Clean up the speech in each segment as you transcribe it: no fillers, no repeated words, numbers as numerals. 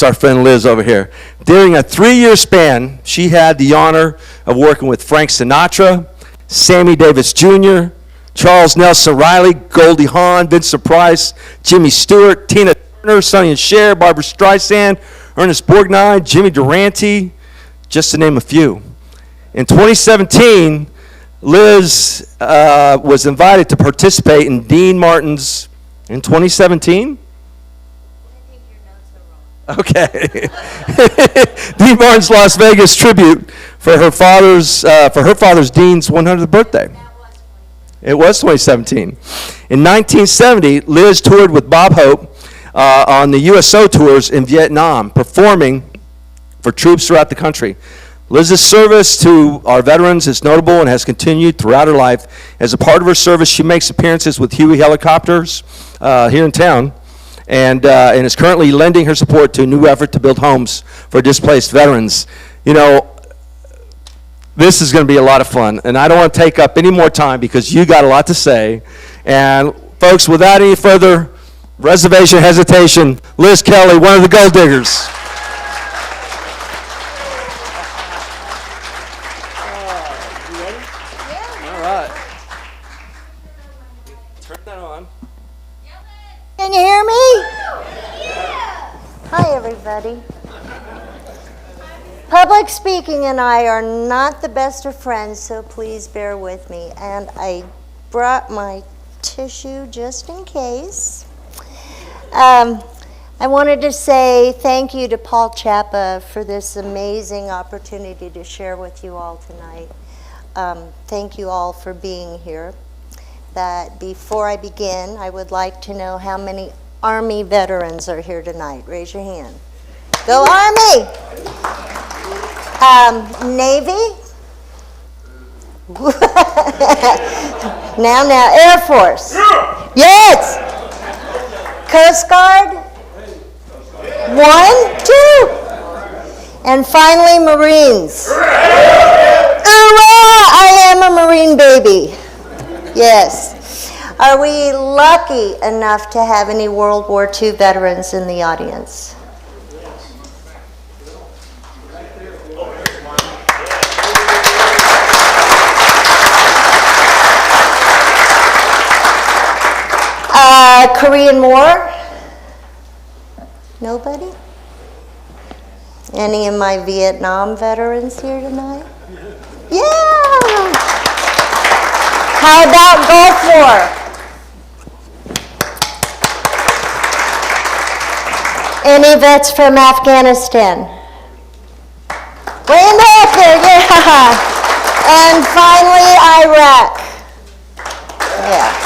our friend Liz over here. During a 3-year span, she had the honor of working with Frank Sinatra, Sammy Davis Jr., Charles Nelson Riley, Goldie Hawn, Vincent Price, Jimmy Stewart, Tina Turner, Sonny and Cher, Barbra Streisand, Ernest Borgnine, Jimmy Durante, just to name a few. In 2017, Liz was invited to participate in Dean Martin's, in 2017? Okay. Dean Martin's Las Vegas tribute for her father's Dean's 100th birthday. It was 2017. In 1970, Liz toured with Bob Hope on the USO tours in Vietnam, performing for troops throughout the country. Liz's service to our veterans is notable and has continued throughout her life. As a part of her service, she makes appearances with Huey Helicopters here in town, and is currently lending her support to a new effort to build homes for displaced veterans. You know, this is going to be a lot of fun, and I don't want to take up any more time because you got a lot to say. And folks, without any further reservation, hesitation, Liz Kelley, one of the Golddiggers. All right. Turn that on. Can you hear me? Hi, everybody. Public speaking and I are not the best of friends, so please bear with me. And I brought my tissue just in case. I wanted to say thank you to Paul Chapa for this amazing opportunity to share with you all tonight. Thank you all for being here. That before I begin, I would like to know how many Army veterans are here tonight. Raise your hand. Go Army! Navy? now, Air Force. Yes! Coast Guard? 1, 2. And finally, Marines. Hoorah! I am a Marine baby. Yes. Are we lucky enough to have any World War II veterans in the audience? Korean War? Nobody? Any of my Vietnam veterans here tonight? Yeah! How about Gulf War? Any vets from Afghanistan? Way up there, yeah! And finally, Iraq. Yeah.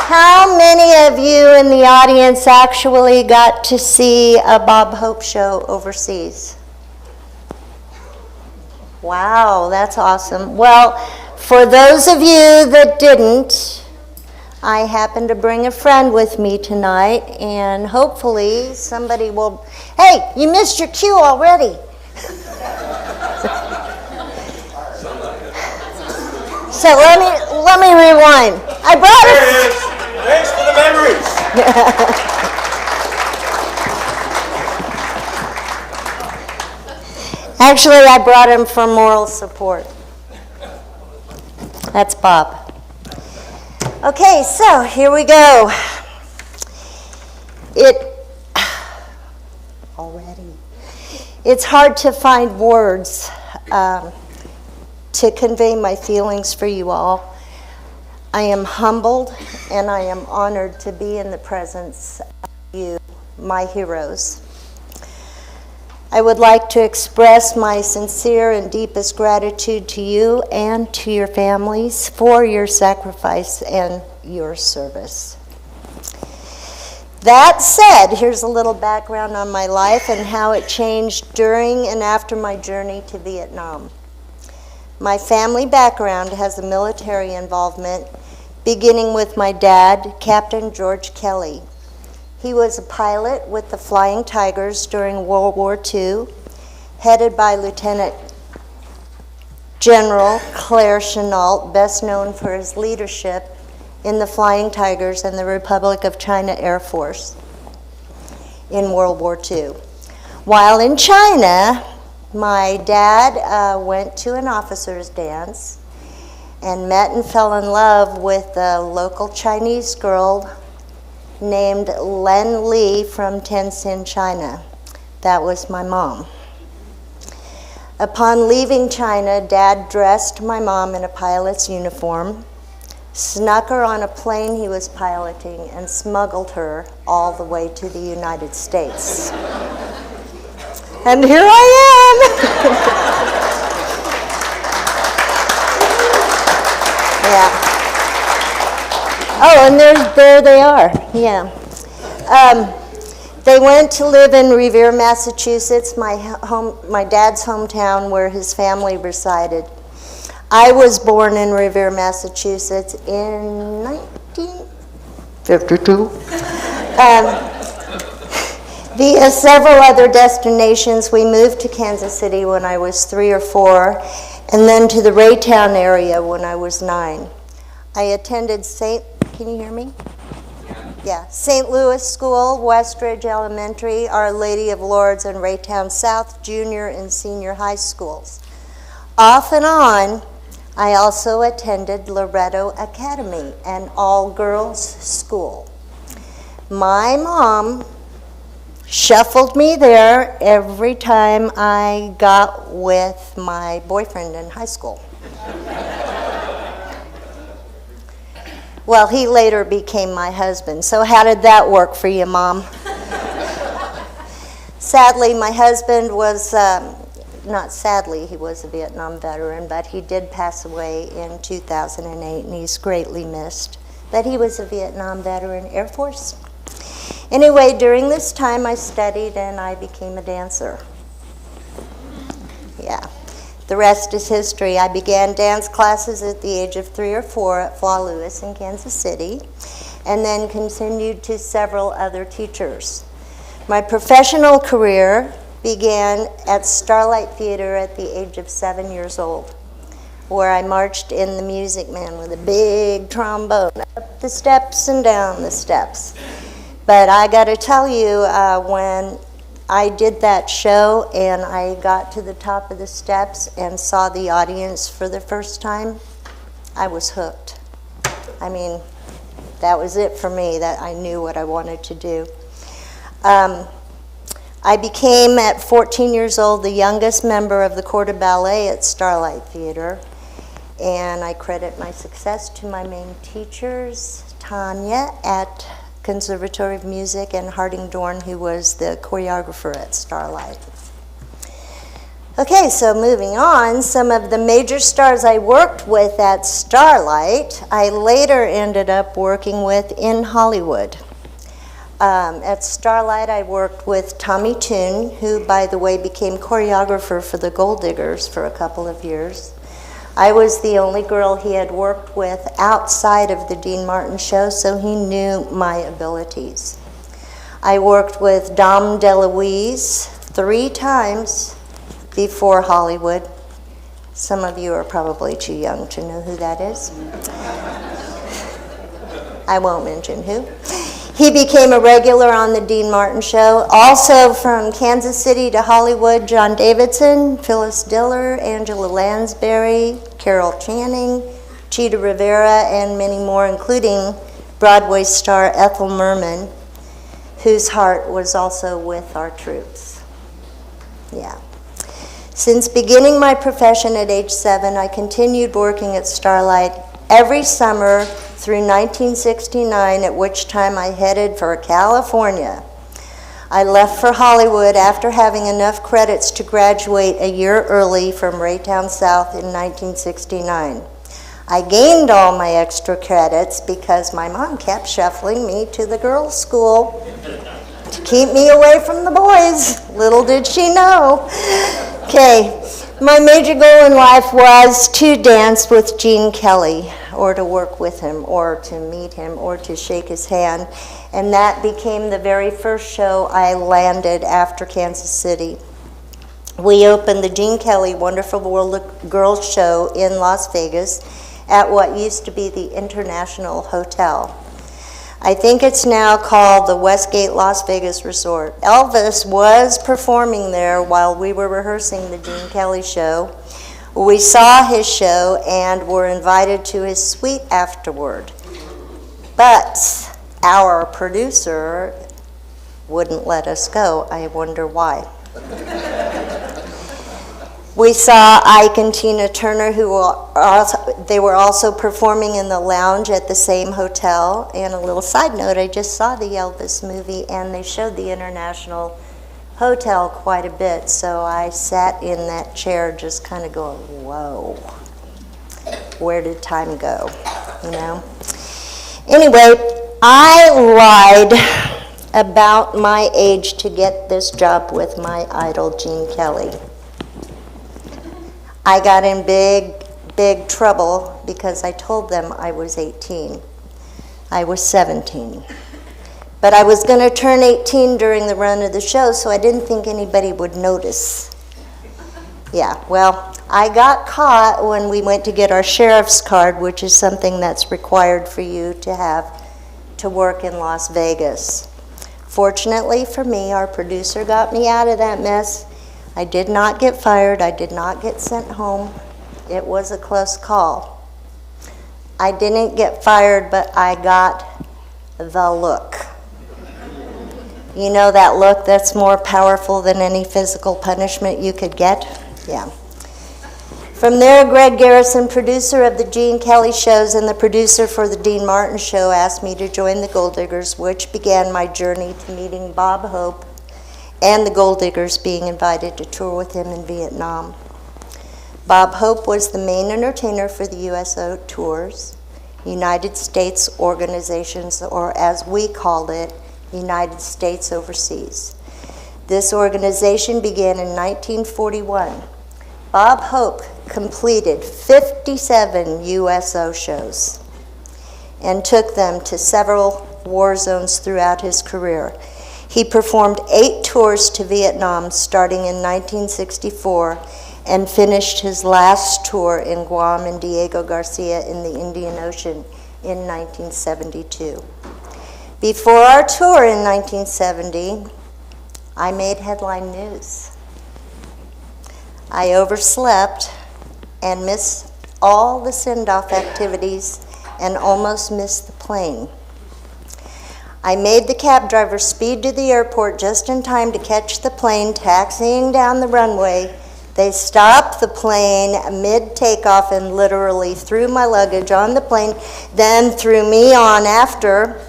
How many of you in the audience actually got to see a Bob Hope show overseas? Wow, that's awesome. Well, for those of you that didn't, I happen to bring a friend with me tonight, and hopefully somebody will, hey, you missed your cue already. So let me rewind. I brought it. Thanks for the memories. Actually, I brought him for moral support. That's Bob. Okay, so here we go. It's hard to find words to convey my feelings for you all. I am humbled and I am honored to be in the presence of you, my heroes. I would like to express my sincere and deepest gratitude to you and to your families for your sacrifice and your service. That said, here's a little background on my life and how it changed during and after my journey to Vietnam. My family background has a military involvement, beginning with my dad, Captain George Kelley. He was a pilot with the Flying Tigers during World War II, headed by Lieutenant General Claire Chennault, best known for his leadership in the Flying Tigers and the Republic of China Air Force. in World War II. While in China, my dad went to an officers' dance and met and fell in love with a local Chinese girl named Len Li from Tianjin, China. That was my mom. Upon leaving China, Dad dressed my mom in a pilot's uniform, snuck her on a plane he was piloting, and smuggled her all the way to the United States. And here I am! Yeah. Oh, and there they are, yeah. They went to live in Revere, Massachusetts, my dad's hometown where his family resided. I was born in Revere, Massachusetts in 1952. Via several other destinations, we moved to Kansas City when I was 3 or 4, and then to the Raytown area when I was 9. I attended can you hear me? Yeah, St. Louis School, Westridge Elementary, Our Lady of Lourdes, and Raytown South Junior and Senior High Schools. Off and on, I also attended Loretto Academy, an all-girls school. My mom shuffled me there every time I got with my boyfriend in high school. Well, he later became my husband. So how did that work for you, Mom? Sadly, my husband was, not sadly, he was a Vietnam veteran, but he did pass away in 2008, and he's greatly missed. But he was a Vietnam veteran, Air Force. Anyway, during this time, I studied and I became a dancer. Yeah. The rest is history. I began dance classes at the age of 3 or 4 at Flaw Lewis in Kansas City, and then continued to several other teachers. My professional career began at Starlight Theater at the age of 7 years old, where I marched in the Music Man with a big trombone, up the steps and down the steps. But I got to tell you, when I did that show and I got to the top of the steps and saw the audience for the first time, I was hooked. I mean, that was it for me, that I knew what I wanted to do. I became, at 14 years old, the youngest member of the Corps de Ballet at Starlight Theater, and I credit my success to my main teachers, Tanya at Conservatory of Music, and Harding Dorn, who was the choreographer at Starlight. Okay, so moving on, some of the major stars I worked with at Starlight, I later ended up working with in Hollywood. At Starlight, I worked with Tommy Tune, who, by the way, became choreographer for the Golddiggers for a couple of years. I was the only girl he had worked with outside of the Dean Martin show, so he knew my abilities. I worked with Dom DeLuise 3 times before Hollywood. Some of you are probably too young to know who that is. I won't mention who. He became a regular on the Dean Martin show. Also from Kansas City to Hollywood, John Davidson, Phyllis Diller, Angela Lansbury, Carol Channing, Cheetah Rivera, and many more, including Broadway star Ethel Merman, whose heart was also with our troops. Yeah. Since beginning my profession at age 7, I continued working at Starlight every summer through 1969, at which time I headed for California. I left for Hollywood after having enough credits to graduate a year early from Raytown South in 1969. I gained all my extra credits because my mom kept shuffling me to the girls' school to keep me away from the boys. Little did she know. Okay, my major goal in life was to dance with Gene Kelly, or to work with him, or to meet him, or to shake his hand. And that became the very first show I landed after Kansas City. We opened the Gene Kelly Wonderful World of Girls show in Las Vegas at what used to be the International Hotel. I think it's now called the Westgate Las Vegas Resort. Elvis was performing there while we were rehearsing the Gene Kelly show. We saw his show and were invited to his suite afterward. But our producer wouldn't let us go. I wonder why. We saw Ike and Tina Turner, they were also performing in the lounge at the same hotel. And a little side note, I just saw the Elvis movie, and they showed the International Hotel quite a bit. So I sat in that chair just kind of going, whoa, where did time go, you know? Anyway, I lied about my age to get this job with my idol, Gene Kelly. I got in big trouble because I told them I was 18. I was 17. But I was going to turn 18 during the run of the show, so I didn't think anybody would notice. Yeah, well, I got caught when we went to get our sheriff's card, which is something that's required for you to have to work in Las Vegas. Fortunately for me, our producer got me out of that mess. I did not get fired. I did not get sent home. It was a close call. I didn't get fired, but I got the look. You know that look that's more powerful than any physical punishment you could get? Yeah. From there, Greg Garrison, producer of the Gene Kelly shows and the producer for the Dean Martin show, asked me to join the Golddiggers, which began my journey to meeting Bob Hope and the Golddiggers being invited to tour with him in Vietnam. Bob Hope was the main entertainer for the USO tours, United States Organizations, or as we called it, United States Overseas. This organization began in 1941. Bob Hope completed 57 USO shows and took them to several war zones throughout his career. He performed 8 tours to Vietnam starting in 1964 and finished his last tour in Guam and Diego Garcia in the Indian Ocean in 1972. Before our tour in 1970, I made headline news. I overslept and missed all the send-off activities and almost missed the plane. I made the cab driver speed to the airport just in time to catch the plane taxiing down the runway. They stopped the plane mid-takeoff and literally threw my luggage on the plane, then threw me on after.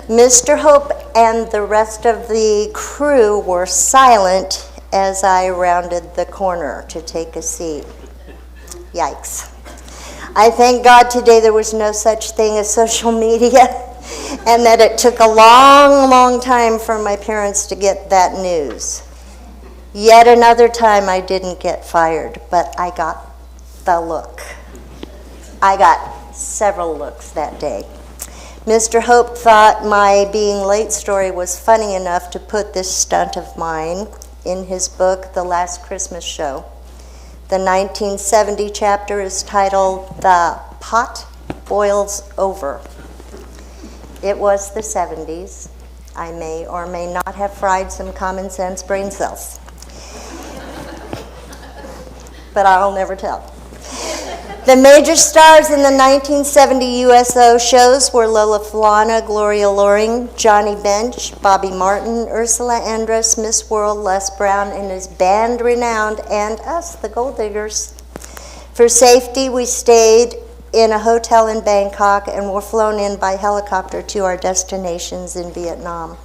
Mr. Hope and the rest of the crew were silent as I rounded the corner to take a seat. Yikes. I thank God today there was no such thing as social media, and that it took a long time for my parents to get that news. Yet another time I didn't get fired, but I got the look. I got several looks that day. Mr. Hope thought my being late story was funny enough to put this stunt of mine in his book, The Last Christmas Show. The 1970 chapter is titled The Pot Boils Over. It was the 70s. I may or may not have fried some common sense brain cells. But I'll never tell. The major stars in the 1970 USO shows were Lola Falana, Gloria Loring, Johnny Bench, Bobby Martin, Ursula Andress, Miss World, Les Brown, and his band Renowned, and us, the Golddiggers. For safety, we stayed in a hotel in Bangkok and were flown in by helicopter to our destinations in Vietnam.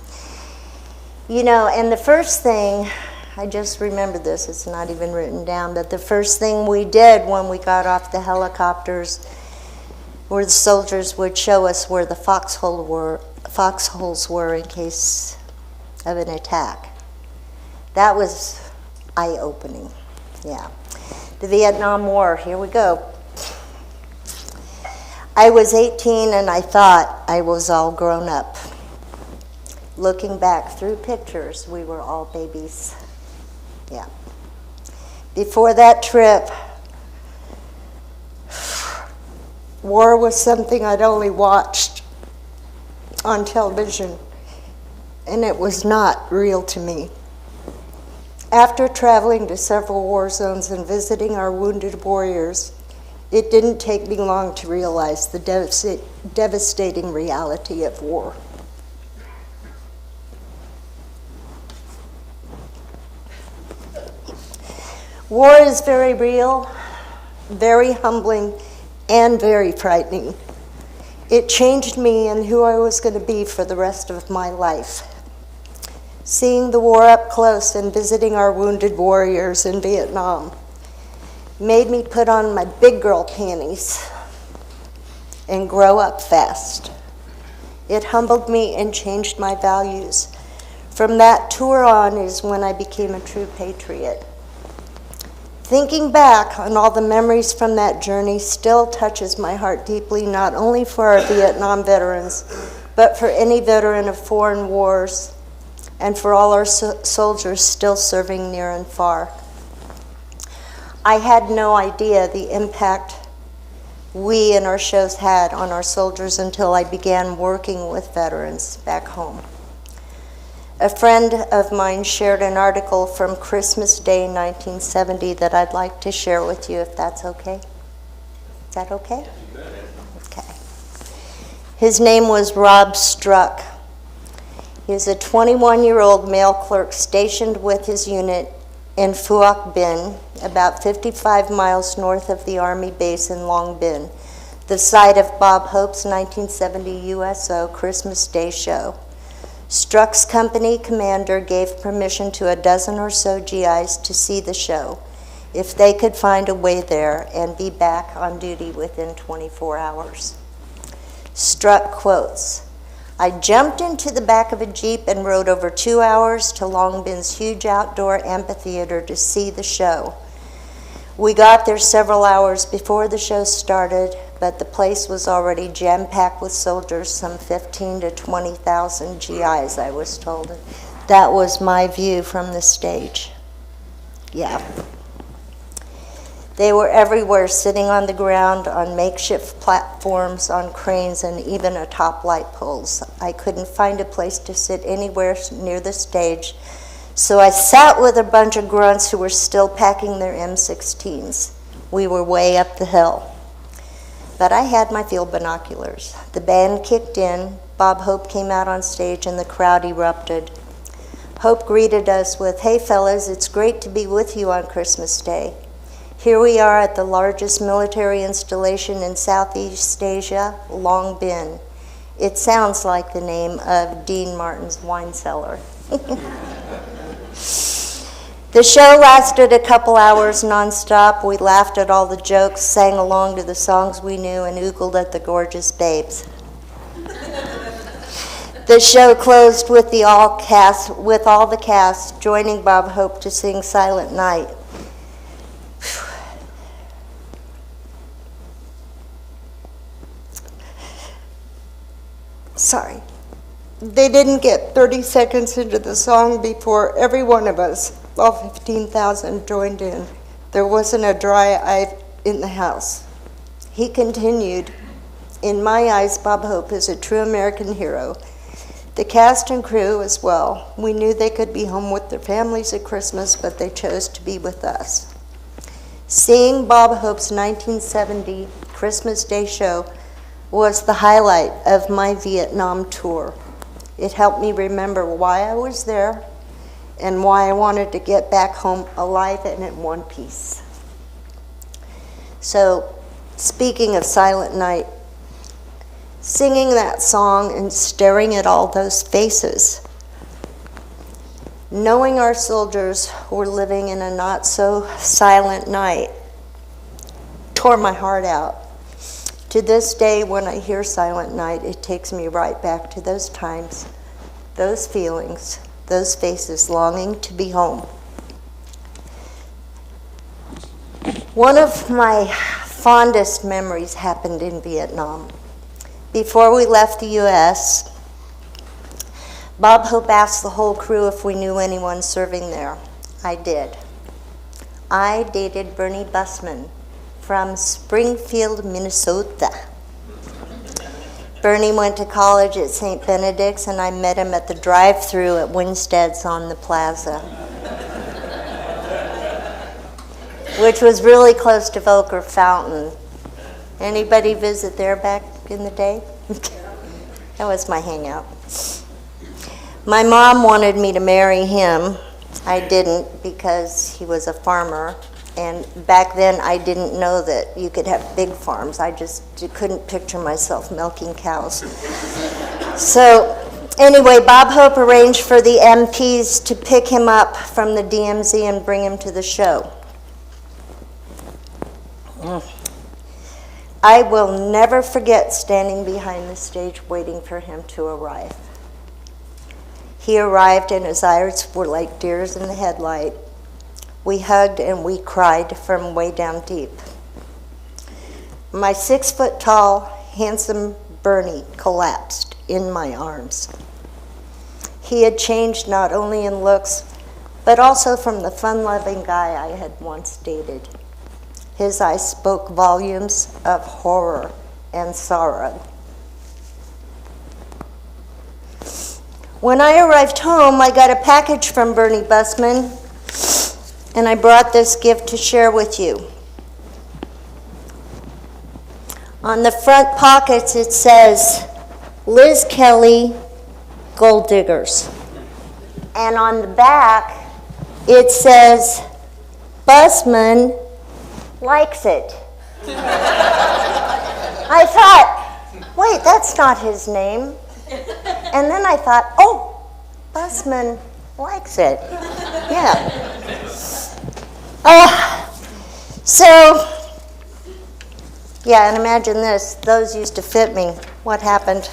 You know, and the first thing, I just remembered this, it's not even written down, but the first thing we did when we got off the helicopters were the soldiers would show us where the foxholes were in case of an attack. That was eye-opening, yeah. The Vietnam War, here we go. I was 18 and I thought I was all grown up. Looking back through pictures, we were all babies. Yeah. Before that trip, war was something I'd only watched on television, and it was not real to me. After traveling to several war zones and visiting our wounded warriors, it didn't take me long to realize the devastating reality of war. War is very real, very humbling, and very frightening. It changed me and who I was going to be for the rest of my life. Seeing the war up close and visiting our wounded warriors in Vietnam made me put on my big girl panties and grow up fast. It humbled me and changed my values. From that tour on is when I became a true patriot. Thinking back on all the memories from that journey still touches my heart deeply, not only for our Vietnam veterans, but for any veteran of foreign wars and for all our soldiers still serving near and far. I had no idea the impact we and our shows had on our soldiers until I began working with veterans back home. A friend of mine shared an article from Christmas Day 1970 that I'd like to share with you, if that's okay. Is that okay? Okay. His name was Rob Struck. He was a 21-year-old male clerk stationed with his unit in Phuoc Bin, about 55 miles north of the Army base in Long Bin, the site of Bob Hope's 1970 USO Christmas Day show. Struck's company commander gave permission to a dozen or so GIs to see the show, if they could find a way there and be back on duty within 24 hours. Struck quotes, "I jumped into the back of a Jeep and rode over 2 hours to Long Bin's huge outdoor amphitheater to see the show. We got there several hours before the show started, but the place was already jam-packed with soldiers, some 15 to 20,000 GIs, I was told. That was my view from the stage." Yeah. They were everywhere, sitting on the ground, on makeshift platforms, on cranes, and even atop light poles. I couldn't find a place to sit anywhere near the stage, so I sat with a bunch of grunts who were still packing their M16s. We were way up the hill. But I had my field binoculars. The band kicked in, Bob Hope came out on stage, and the crowd erupted. Hope greeted us with, "Hey fellas, it's great to be with you on Christmas Day. Here we are at the largest military installation in Southeast Asia, Long Bin. It sounds like the name of Dean Martin's wine cellar." The show lasted a couple hours nonstop. We laughed at all the jokes, sang along to the songs we knew, and oogled at the gorgeous babes. The show closed with all the cast joining Bob Hope to sing Silent Night. Sorry. They didn't get 30 seconds into the song before every one of us, all 15,000, joined in. There wasn't a dry eye in the house. He continued, "In my eyes, Bob Hope is a true American hero. The cast and crew as well. We knew they could be home with their families at Christmas, but they chose to be with us." Seeing Bob Hope's 1970 Christmas Day show was the highlight of my Vietnam tour. It helped me remember why I was there and why I wanted to get back home alive and in one piece. So, speaking of Silent Night, singing that song and staring at all those faces, knowing our soldiers were living in a not-so-silent night, tore my heart out. To this day, when I hear Silent Night, it takes me right back to those times, those feelings, those faces longing to be home. One of my fondest memories happened in Vietnam. Before we left the U.S., Bob Hope asked the whole crew if we knew anyone serving there. I did. I dated Bernie Bussman from Springfield, Minnesota. Bernie went to college at St. Benedict's, and I met him at the drive-thru at Winstead's on the plaza, which was really close to Volker Fountain. Anybody visit there back in the day? That was my hangout. My mom wanted me to marry him. I didn't because he was a farmer. And back then, I didn't know that you could have big farms. I just couldn't picture myself milking cows. So anyway, Bob Hope arranged for the MPs to pick him up from the DMZ and bring him to the show. I will never forget standing behind the stage waiting for him to arrive. He arrived and his eyes were like deers in the headlight. We hugged and we cried from way down deep. My 6-foot-tall, handsome Bernie collapsed in my arms. He had changed not only in looks, but also from the fun-loving guy I had once dated. His eyes spoke volumes of horror and sorrow. When I arrived home, I got a package from Bernie Bussman, and I brought this gift to share with you. On the front pockets, it says, Liz Kelley, Golddiggers. And on the back, it says, Bussman likes it. I thought, wait, that's not his name. And then I thought, oh, Bussman likes it. Yeah. Yeah, and imagine this. Those used to fit me. What happened?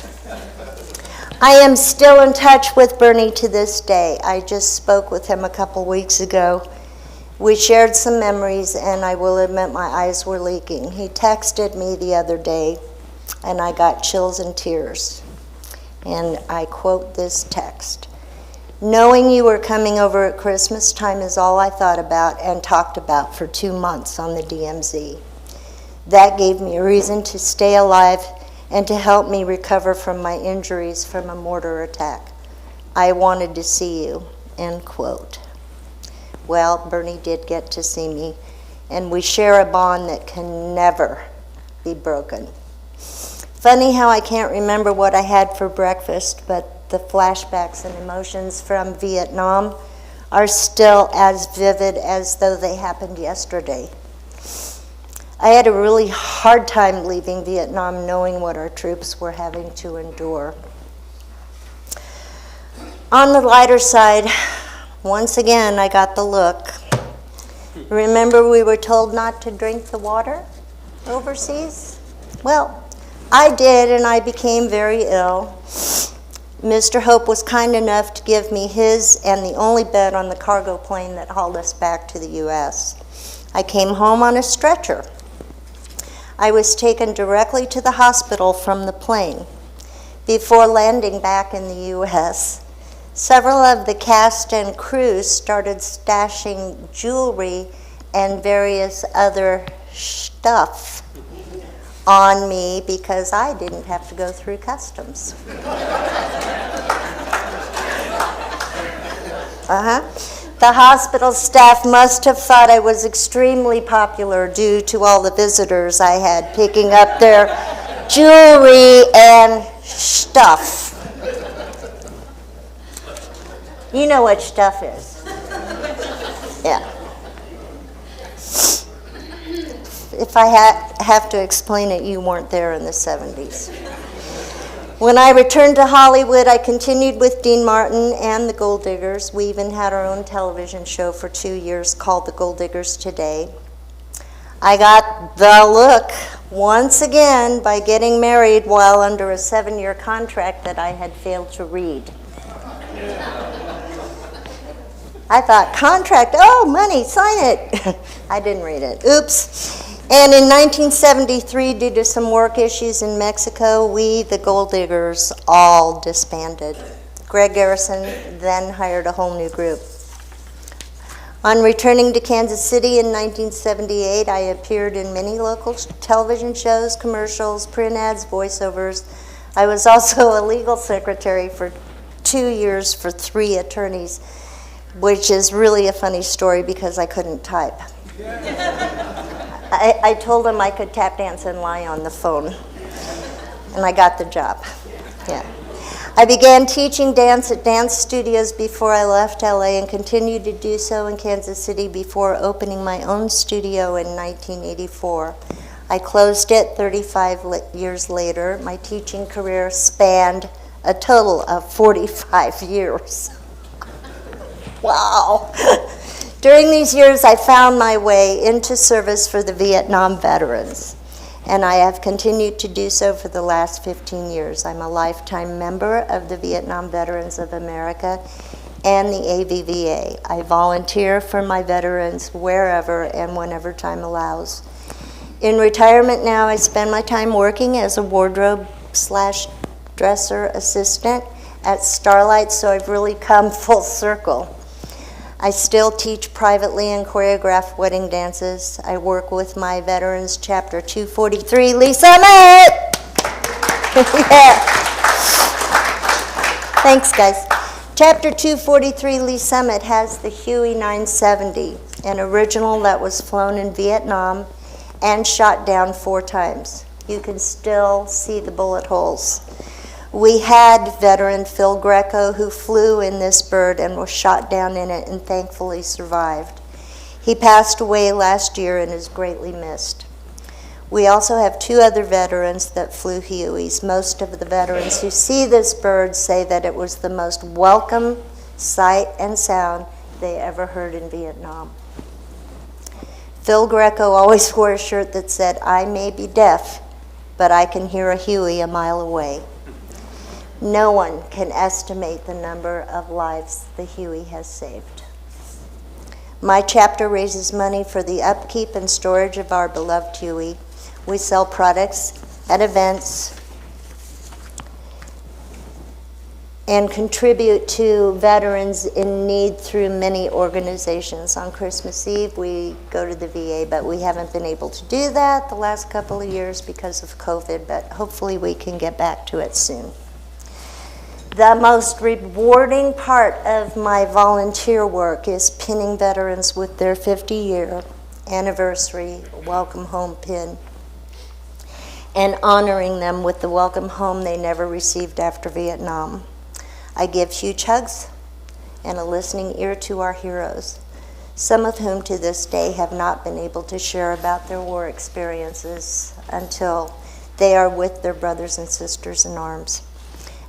I am still in touch with Bernie to this day. I just spoke with him a couple weeks ago. We shared some memories, and I will admit my eyes were leaking. He texted me the other day, and I got chills and tears. And I quote this text. Knowing you were coming over at Christmas time is all I thought about and talked about for 2 months on the DMZ. That gave me a reason to stay alive and to help me recover from my injuries from a mortar attack. I wanted to see you, end quote. Well, Bernie did get to see me, and we share a bond that can never be broken. Funny how I can't remember what I had for breakfast, but the flashbacks and emotions from Vietnam are still as vivid as though they happened yesterday. I had a really hard time leaving Vietnam knowing what our troops were having to endure. On the lighter side, once again, I got the look. Remember we were told not to drink the water overseas? Well, I did, and I became very ill. Mr. Hope was kind enough to give me his and the only bed on the cargo plane that hauled us back to the U.S. I came home on a stretcher. I was taken directly to the hospital from the plane. Before landing back in the U.S., several of the cast and crew started stashing jewelry and various other stuff on me because I didn't have to go through customs. The hospital staff must have thought I was extremely popular due to all the visitors I had picking up their jewelry and stuff. You know what stuff is. Yeah. If I have to explain it, you weren't there in the 70s. When I returned to Hollywood, I continued with Dean Martin and the Golddiggers. We even had our own television show for 2 years called The Golddiggers Today. I got the look once again by getting married while under a 7-year contract that I had failed to read. I thought, contract, oh, money, sign it. I didn't read it. Oops. And in 1973, due to some work issues in Mexico, we, the Golddiggers, all disbanded. Greg Garrison then hired a whole new group. On returning to Kansas City in 1978, I appeared in many local television shows, commercials, print ads, voiceovers. I was also a legal secretary for 2 years for 3 attorneys, which is really a funny story because I couldn't type. I told them I could tap dance and lie on the phone, and I got the job. Yeah. I began teaching dance at dance studios before I left LA and continued to do so in Kansas City before opening my own studio in 1984. I closed it 35 years later. My teaching career spanned a total of 45 years. Wow. During these years, I found my way into service for the Vietnam veterans, and I have continued to do so for the last 15 years. I'm a lifetime member of the Vietnam Veterans of America and the AVVA. I volunteer for my veterans wherever and whenever time allows. In retirement now, I spend my time working as a wardrobe/dresser assistant at Starlight, so I've really come full circle. I still teach privately and choreograph wedding dances. I work with my Veterans Chapter 243, Lee Summit! Yeah. Thanks, guys. Chapter 243, Lee Summit, has the Huey 970, an original that was flown in Vietnam and shot down 4 times. You can still see the bullet holes. We had veteran Phil Greco who flew in this bird and was shot down in it and thankfully survived. He passed away last year and is greatly missed. We also have 2 other veterans that flew Hueys. Most of the veterans who see this bird say that it was the most welcome sight and sound they ever heard in Vietnam. Phil Greco always wore a shirt that said, "I may be deaf, but I can hear a Huey a mile away." No one can estimate the number of lives the Huey has saved. My chapter raises money for the upkeep and storage of our beloved Huey. We sell products at events and contribute to veterans in need through many organizations. On Christmas Eve, we go to the VA, but we haven't been able to do that the last couple of years because of COVID, but hopefully we can get back to it soon. The most rewarding part of my volunteer work is pinning veterans with their 50-year anniversary welcome home pin and honoring them with the welcome home they never received after Vietnam. I give huge hugs and a listening ear to our heroes, some of whom to this day have not been able to share about their war experiences until they are with their brothers and sisters in arms.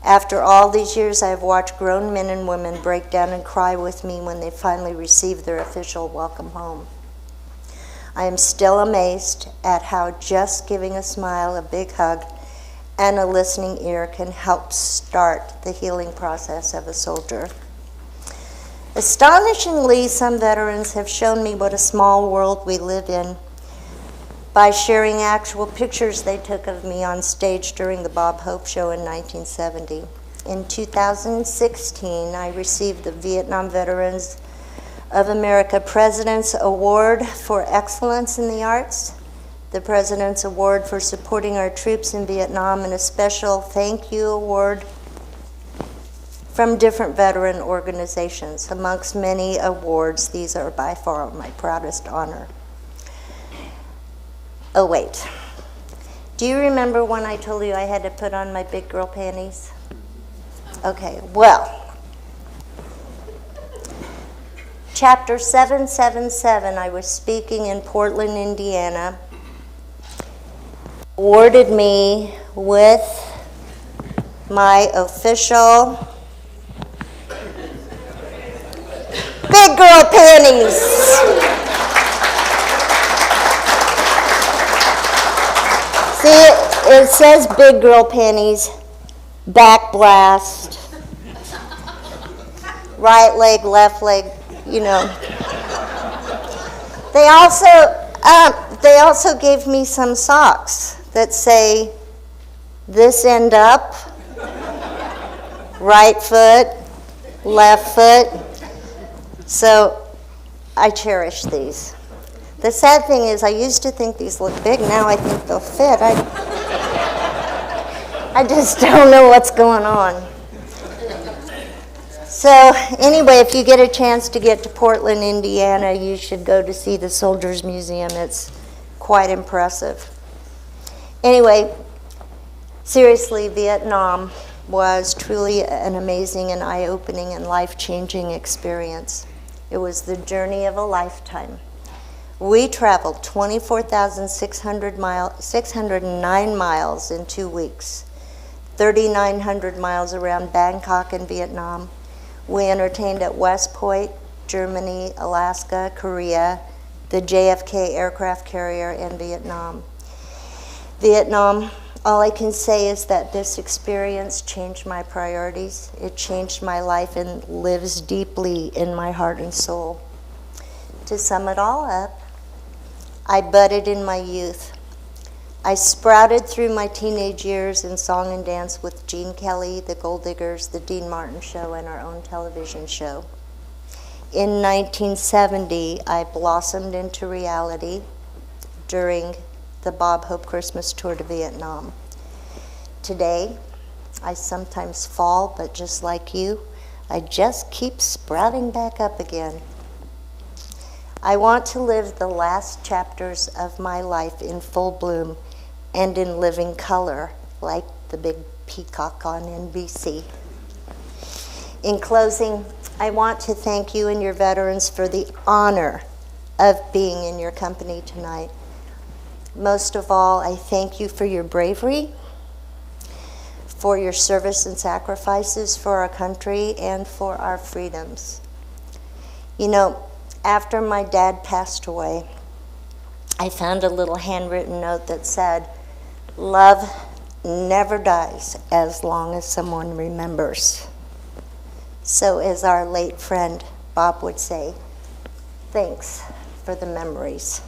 After all these years, I have watched grown men and women break down and cry with me when they finally receive their official welcome home. I am still amazed at how just giving a smile, a big hug, and a listening ear can help start the healing process of a soldier. Astonishingly, some veterans have shown me what a small world we live in by sharing actual pictures they took of me on stage during the Bob Hope Show in 1970. In 2016, I received the Vietnam Veterans of America President's Award for Excellence in the Arts, the President's Award for supporting our troops in Vietnam, and a special thank you award from different veteran organizations. Amongst many awards, these are by far my proudest honor. Oh, wait. Do you remember when I told you I had to put on my big girl panties? Okay, well, chapter 777, I was speaking in Portland, Indiana, awarded me with my official big girl panties. See, it says big girl panties, back blast, right leg, left leg, you know. They also gave me some socks that say, this end up, right foot, left foot. So I cherish these. The sad thing is I used to think these look big, now I think they'll fit. I just don't know what's going on. So anyway, if you get a chance to get to Portland, Indiana, you should go to see the Soldiers Museum. It's quite impressive. Anyway, seriously, Vietnam was truly an amazing and eye-opening and life-changing experience. It was the journey of a lifetime. We traveled 609 miles in 2 weeks, 3,900 miles around Bangkok in Vietnam. We entertained at West Point, Germany, Alaska, Korea, the JFK aircraft carrier in Vietnam. Vietnam, all I can say is that this experience changed my priorities. It changed my life and lives deeply in my heart and soul. To sum it all up, I budded in my youth. I sprouted through my teenage years in song and dance with Gene Kelly, the Golddiggers, the Dean Martin Show, and our own television show. In 1970, I blossomed into reality during the Bob Hope Christmas tour to Vietnam. Today, I sometimes fall, but just like you, I just keep sprouting back up again. I want to live the last chapters of my life in full bloom and in living color, like the big peacock on NBC. In closing, I want to thank you and your veterans for the honor of being in your company tonight. Most of all, I thank you for your bravery, for your service and sacrifices for our country and for our freedoms. You know, after my dad passed away, I found a little handwritten note that said, "Love never dies as long as someone remembers." So as our late friend Bob would say, thanks for the memories.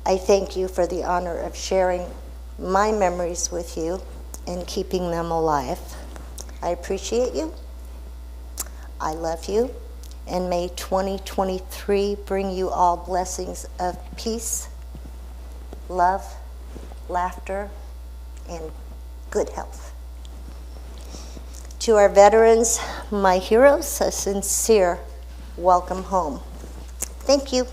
I thank you for the honor of sharing my memories with you and keeping them alive. I appreciate you. I love you. And may 2023 bring you all blessings of peace, love, laughter, and good health. To our veterans, my heroes, a sincere welcome home. Thank you.